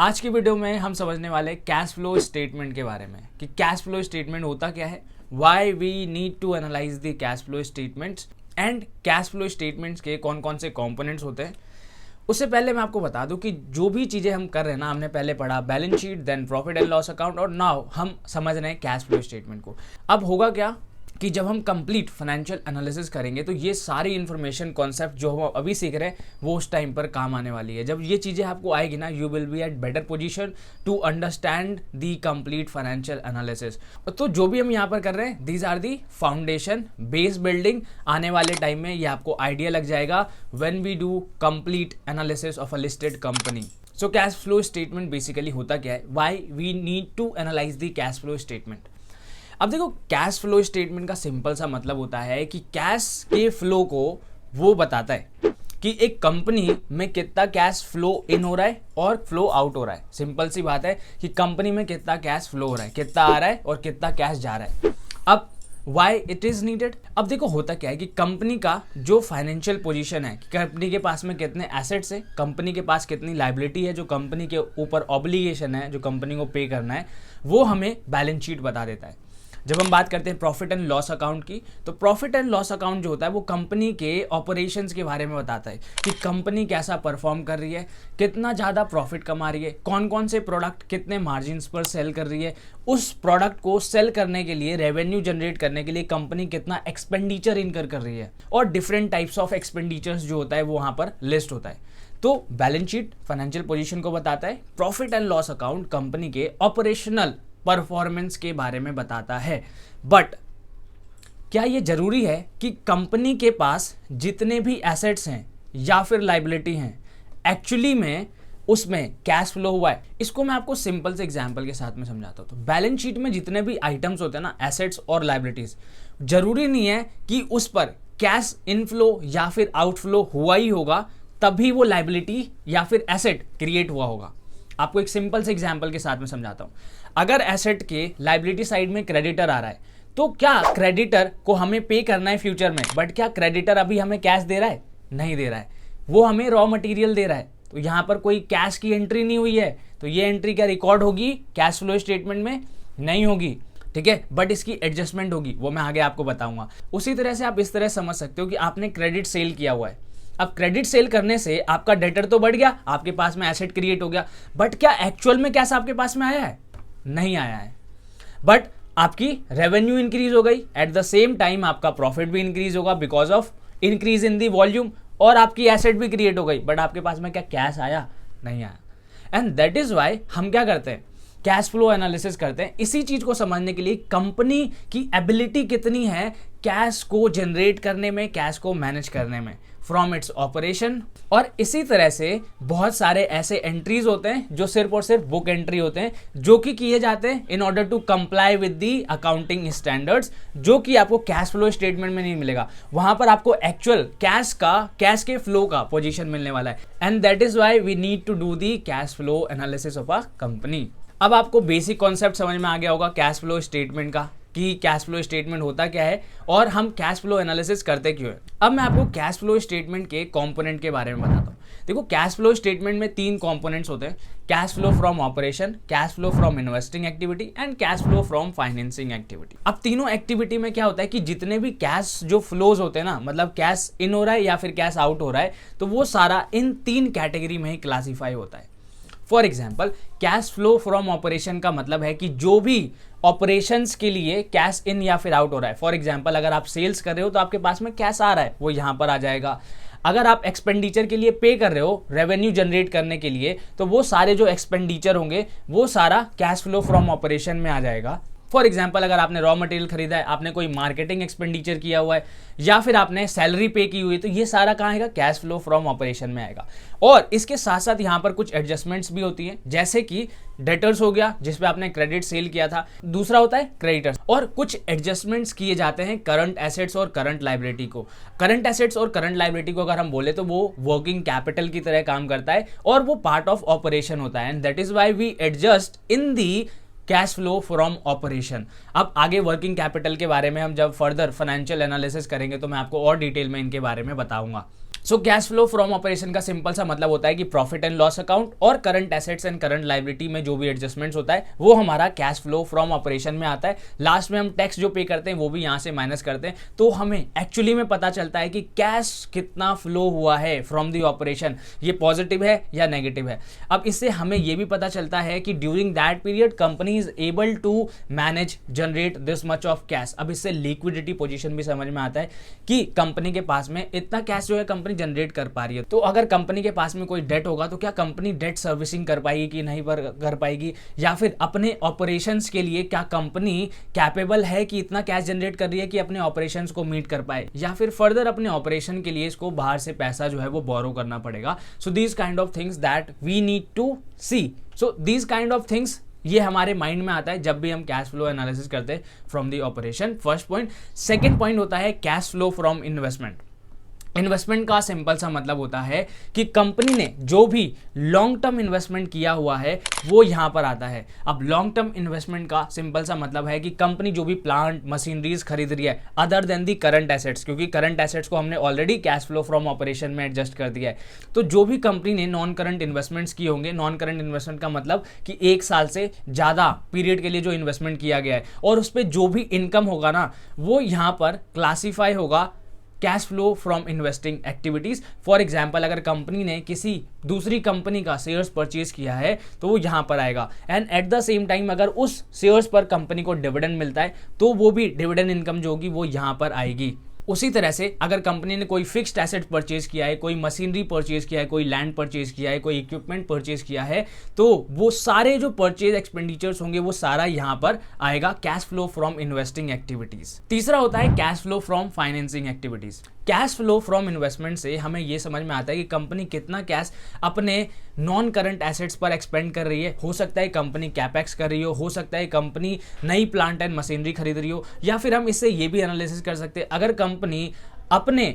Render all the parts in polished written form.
आज की वीडियो में हम समझने वाले कैश फ्लो स्टेटमेंट के बारे में कि कैश फ्लो स्टेटमेंट होता क्या है, why we need to analyze the cash flow statements and cash flow statements के कौन कौन से कंपोनेंट्स होते हैं। उससे पहले मैं आपको बता दूं कि जो भी चीज़ें हम कर रहे हैं ना, हमने पहले पढ़ा balance sheet, then profit and loss account और नाउ हम समझ रहे हैं कैश फ्लो स्टेटमेंट को। अब होगा क्या कि जब हम कंप्लीट फाइनेंशियल एनालिसिस करेंगे तो ये सारी इन्फॉर्मेशन कॉन्सेप्ट जो हम अभी सीख रहे हैं वो उस टाइम पर काम आने वाली है। जब ये चीज़ें आपको आएगी ना, you will be at better position to understand the complete financial analysis. तो जो भी हम यहाँ पर कर रहे हैं, these are the foundation base building. आने वाले टाइम में ये आपको आइडिया लग जाएगा when we do complete analysis of a listed company. So cash flow statement basically होता क्या है, why we need to analyze the cash flow statement. अब देखो, कैश फ्लो स्टेटमेंट का सिंपल सा मतलब होता है कि कैश के फ्लो को वो बताता है कि एक कंपनी में कितना कैश फ्लो इन हो रहा है और फ्लो आउट हो रहा है। सिंपल सी बात है कि कंपनी में कितना कैश फ्लो हो रहा है, कितना आ रहा है और कितना कैश जा रहा है। अब वाई इट इज नीडेड। अब देखो होता क्या है कि कंपनी का जो फाइनेंशियल पोजीशन है, कंपनी के पास में कितने एसेट्स है, कंपनी के पास कितनी लाइबिलिटी है, जो कंपनी के ऊपर ऑब्लिगेशन है, जो कंपनी को पे करना है, वो हमें बैलेंस शीट बता देता है। जब हम बात करते हैं प्रॉफिट एंड लॉस अकाउंट की, तो प्रॉफिट एंड लॉस अकाउंट जो होता है वो कंपनी के ऑपरेशंस के बारे में बताता है कि कंपनी कैसा परफॉर्म कर रही है, कितना ज़्यादा प्रॉफिट कमा रही है, कौन कौन से प्रोडक्ट कितने मार्जिन्स पर सेल कर रही है, उस प्रोडक्ट को सेल करने के लिए, रेवेन्यू जनरेट करने के लिए कंपनी कितना एक्सपेंडिचर इनकर कर रही है, और डिफरेंट टाइप्स ऑफ एक्सपेंडिचर्स जो होता है वो वहाँ पर लिस्ट होता है। तो बैलेंस शीट फाइनेंशियल पोजीशन को बताता है, profit and loss account company के ऑपरेशनल परफॉर्मेंस के बारे में बताता है। बट क्या ये जरूरी है कि कंपनी के पास जितने भी एसेट्स हैं या फिर लाइबिलिटी हैं, एक्चुअली में उसमें कैश फ्लो हुआ है? इसको मैं आपको सिंपल से एग्जांपल के साथ में समझाता हूं। तो बैलेंस शीट में जितने भी आइटम्स होते हैं ना, एसेट्स और लाइबिलिटीज, जरूरी नहीं है कि उस पर कैश इनफ्लो या फिर आउटफ्लो हुआ ही होगा तभी वो लाइबिलिटी या फिर एसेट क्रिएट हुआ होगा। आपको एक सिंपल से एग्जांपल के साथ में समझाता हूं। अगर एसेट के लाइबिलिटी साइड में क्रेडिटर आ रहा है, तो क्या क्रेडिटर को हमें पे करना है फ्यूचर में, बट क्या क्रेडिटर अभी हमें कैश दे रहा है? नहीं दे रहा है, वो हमें रॉ मटेरियल दे रहा है। तो यहां पर कोई कैश की एंट्री नहीं हुई है, तो ये एंट्री क्या रिकॉर्ड होगी कैश फ्लो स्टेटमेंट में? नहीं होगी, ठीक है, बट इसकी एडजस्टमेंट होगी, वो मैं आगे आपको बताऊंगा। उसी तरह से आप इस तरह समझ सकते हो कि आपने क्रेडिट सेल किया हुआ है। अब क्रेडिट सेल करने से आपका डेटर तो बढ़ गया, आपके पास में एसेट क्रिएट हो गया, बट क्या एक्चुअल में कैश आपके पास में आया है? नहीं आया है। बट आपकी रेवेन्यू इंक्रीज हो गई, एट द सेम टाइम आपका प्रॉफिट भी इंक्रीज होगा because of increase in the volume, और आपकी एसेट भी क्रिएट हो गई, बट आपके पास में क्या कैश आया? नहीं आया। एंड दैट इज वाई हम क्या करते हैं, कैश फ्लो एनालिसिस करते हैं। इसी चीज को समझने के लिए कंपनी की एबिलिटी कितनी है कैश को जनरेट करने में, कैश को मैनेज करने में फ्रॉम इट्स ऑपरेशन। और इसी तरह से बहुत सारे ऐसे एंट्रीज होते हैं जो सिर्फ और सिर्फ बुक एंट्री होते हैं, जो कि किए जाते हैं in order to comply with the accounting standards, जो कि आपको कैश फ्लो स्टेटमेंट में नहीं मिलेगा। वहां पर आपको एक्चुअल कैश के फ्लो का पोजीशन मिलने वाला है। And that is why we need to do the cash flow analysis of a company. अब आपको बेसिक कॉन्सेप्ट समझ में आ गया होगा कैश फ्लो स्टेटमेंट का, कि कैश फ्लो स्टेटमेंट होता क्या है और हम कैश फ्लो एनालिसिस करते क्यों है। अब मैं आपको कैश फ्लो स्टेटमेंट के कंपोनेंट के बारे में बताता हूँ। देखो, कैश फ्लो स्टेटमेंट में 3 कंपोनेंट्स होते हैं, cash flow from operation, cash flow from investing activity and cash flow from financing activity. अब तीनों एक्टिविटी में क्या होता है कि जितने भी कैश जो फ्लोज होते हैं ना, मतलब कैश इन हो रहा है या फिर कैश आउट हो रहा है, तो वो सारा इन 3 कैटेगरी में ही क्लासीफाई होता है। For example, cash flow from operation का मतलब है कि जो भी ऑपरेशंस के लिए कैश इन या फिर आउट हो रहा है। फॉर एग्जाम्पल, अगर आप सेल्स कर रहे हो तो आपके पास में कैश आ रहा है, वो यहां पर आ जाएगा। अगर आप एक्सपेंडिचर के लिए पे कर रहे हो रेवेन्यू जनरेट करने के लिए, तो वो सारे जो एक्सपेंडिचर होंगे वो सारा कैश फ्लो फ्रॉम ऑपरेशन में आ जाएगा। फॉर एग्जाम्पल, अगर आपने रॉ मटेरियल खरीदा है, आपने कोई मार्केटिंग एक्सपेंडिचर किया हुआ है, या फिर आपने सैलरी पे की हुई है, तो ये सारा कहाँ आएगा? कैश फ्लो फ्रॉम ऑपरेशन में आएगा। और इसके साथ साथ यहाँ पर कुछ एडजस्टमेंट्स भी होती हैं, जैसे कि डेटर्स हो गया जिसपे आपने क्रेडिट सेल किया था, दूसरा होता है क्रेडिटर्स, और कुछ एडजस्टमेंट्स किए जाते हैं करंट एसेट्स और करंट लाइबिलिटी को। करंट एसेट्स और करंट लाइबिलिटी को अगर हम बोले तो वो वर्किंग कैपिटल की तरह काम करता है और वो पार्ट ऑफ ऑपरेशन होता है। And that is why we adjust in the cash flow from operation. अब आगे वर्किंग कैपिटल के बारे में हम जब फर्दर फाइनेंशियल एनालिसिस करेंगे तो मैं आपको और डिटेल में इनके बारे में बताऊंगा। सो कैश फ्लो फ्रॉम ऑपरेशन का सिंपल सा मतलब होता है कि प्रॉफिट एंड लॉस अकाउंट और current assets and current liability में जो भी एडजस्टमेंट्स होता है वो हमारा कैश फ्लो फ्रॉम ऑपरेशन में आता है। लास्ट में हम टैक्स जो पे करते हैं वो भी यहाँ से माइनस करते हैं, तो हमें एक्चुअली में पता चलता है कि कैश कितना फ्लो हुआ है फ्रॉम द ऑपरेशन, ये पॉजिटिव है या नेगेटिव है। अब इससे हमें ये भी पता चलता है कि during that period company is able to manage generate this much of cash. अब इससे लिक्विडिटी पोजीशन भी समझ में आता है कि कंपनी के पास में इतना कैश जो है कंपनी जनरेट कर पा रही है। तो अगर कंपनी के पास में कोई डेट होगा तो क्या कंपनी डेट सर्विसिंग कर पाएगी कि नहीं कर पाएगी, या फिर अपने ऑपरेशंस के लिए क्या कंपनी कैपेबल है कि इतना कैश जनरेट कर रही है कि अपने ऑपरेशंस को मीट कर पाए, या फिर फर्दर अपने ऑपरेशन के लिए इसको बाहर से पैसा जो है वो बोरो करना पड़ेगा। So these kind of things that we need to see. So these kind of things ये हमारे माइंड में आता है जब भी हम कैश फ्लो एनालिसिस करते हैं from the operation. First point. Second point होता है cash flow from investment. Investment का सिंपल सा मतलब होता है कि कंपनी ने जो भी लॉन्ग टर्म इन्वेस्टमेंट किया हुआ है वो यहां पर आता है। अब लॉन्ग टर्म इन्वेस्टमेंट का सिंपल सा मतलब है कि कंपनी जो भी प्लांट मशीनरीज खरीद रही है अदर देन दी करंट एसेट्स, क्योंकि करंट एसेट्स को हमने already cash flow from operation में एडजस्ट कर दिया है। तो जो भी कंपनी ने नॉन करंट इन्वेस्टमेंट्स किए होंगे, नॉन करंट इन्वेस्टमेंट का मतलब कि 1 साल से ज़्यादा पीरियड के लिए जो इन्वेस्टमेंट किया गया है, और उस पर जो भी इनकम होगा ना वो यहाँ पर क्लासीफाई होगा cash flow from investing activities. For example अगर कंपनी ने किसी दूसरी कंपनी का शेयर्स परचेज किया है तो वो यहां पर आएगा, and at the same time अगर उस शेयर्स पर कंपनी को डिविडेंड मिलता है तो वो भी डिविडेंड इनकम जो होगी वो यहां पर आएगी। उसी तरह से अगर कंपनी ने कोई फिक्स्ड एसेट परचेज किया है, कोई मशीनरी परचेज किया है, कोई लैंड परचेज किया है, कोई इक्विपमेंट परचेज किया है, तो वो सारे जो परचेज एक्सपेंडिचर्स होंगे वो सारा यहां पर आएगा cash flow from investing activities. तीसरा होता है cash flow from financing activities. Cash flow from investment से हमें यह समझ में आता है कि कंपनी कितना कैश अपने नॉन करंट एसेट्स पर एक्सपेंड कर रही है। हो सकता है कंपनी कैपेक्स कर रही हो सकता है कंपनी नई प्लांट एंड मशीनरी खरीद रही हो, या फिर हम इससे ये भी एनालिसिस कर सकते हैं अगर कंपनी अपने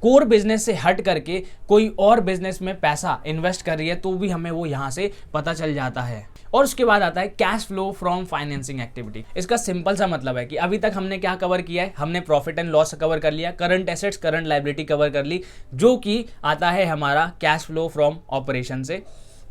कोर बिजनेस से हट करके कोई और बिजनेस में पैसा इन्वेस्ट कर रही है तो भी हमें वो यहां से पता चल जाता है। और उसके बाद आता है cash flow from financing activity. इसका सिंपल सा मतलब है कि अभी तक हमने क्या कवर किया है, हमने प्रॉफिट एंड लॉस कवर कर लिया, current assets current liability cover कर ली, जो कि आता है हमारा कैश फ्लो फ्रॉम ऑपरेशन से।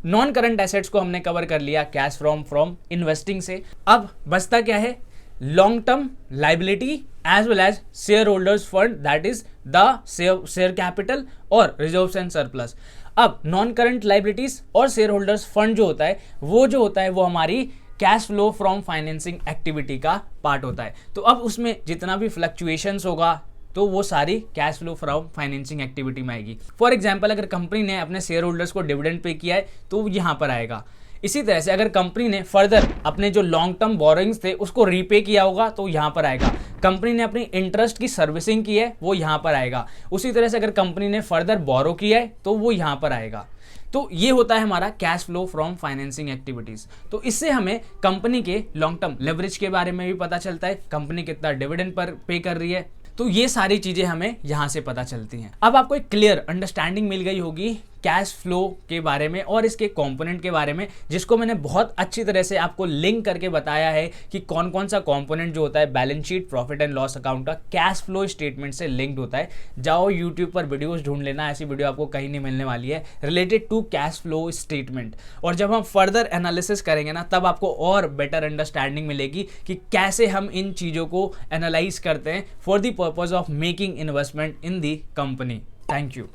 नॉन करंट एसेट्स को हमने कवर कर लिया कैश फ्रॉम इन्वेस्टिंग से। अब बचता क्या है, long term liability as well as share holders fund, that is the share capital और रिजर्व्स एंड सरप्लस। अब नॉन करंट लायबिलिटीज और शेयर होल्डर्स फंड जो होता है वो हमारी cash flow from financing activity का पार्ट होता है। तो अब उसमें जितना भी फ्लक्चुएशंस होगा तो वो सारी cash flow from financing activity में आएगी। फॉर एग्जांपल अगर कंपनी ने अपने शेयर होल्डर्स को डिविडेंड पे किया है तो यहां पर आएगा। इसी तरह से अगर कंपनी ने फर्दर अपने जो लॉन्ग टर्म बोरोइंग्स थे उसको रीपे किया होगा तो यहां पर आएगा। कंपनी ने अपनी इंटरेस्ट की सर्विसिंग की है वो यहां पर आएगा। उसी तरह से अगर कंपनी ने फर्दर बोरो किया है तो वो यहां पर आएगा। तो ये होता है हमारा cash flow from financing activities. तो इससे हमें कंपनी के लॉन्ग टर्म लेवरेज के बारे में भी पता चलता है, कंपनी कितना डिविडेंड पर पे कर रही है, तो ये सारी चीजें हमें यहां से पता चलती हैं। अब आपको एक क्लियर अंडरस्टैंडिंग मिल गई होगी कैश फ्लो के बारे में और इसके कंपोनेंट के बारे में, जिसको मैंने बहुत अच्छी तरह से आपको लिंक करके बताया है कि कौन कौन सा कंपोनेंट जो होता है balance sheet profit and loss account का कैश फ्लो स्टेटमेंट से लिंक्ड होता है। जाओ यूट्यूब पर वीडियोस ढूंढ लेना, ऐसी वीडियो आपको कहीं नहीं मिलने वाली है related to cash flow statement. और जब हम फर्दर एनालिसिस करेंगे ना तब आपको और बेटर अंडरस्टैंडिंग मिलेगी कि कैसे हम इन चीज़ों को एनालाइज करते हैं for the purpose of making investment in the company. Thank you.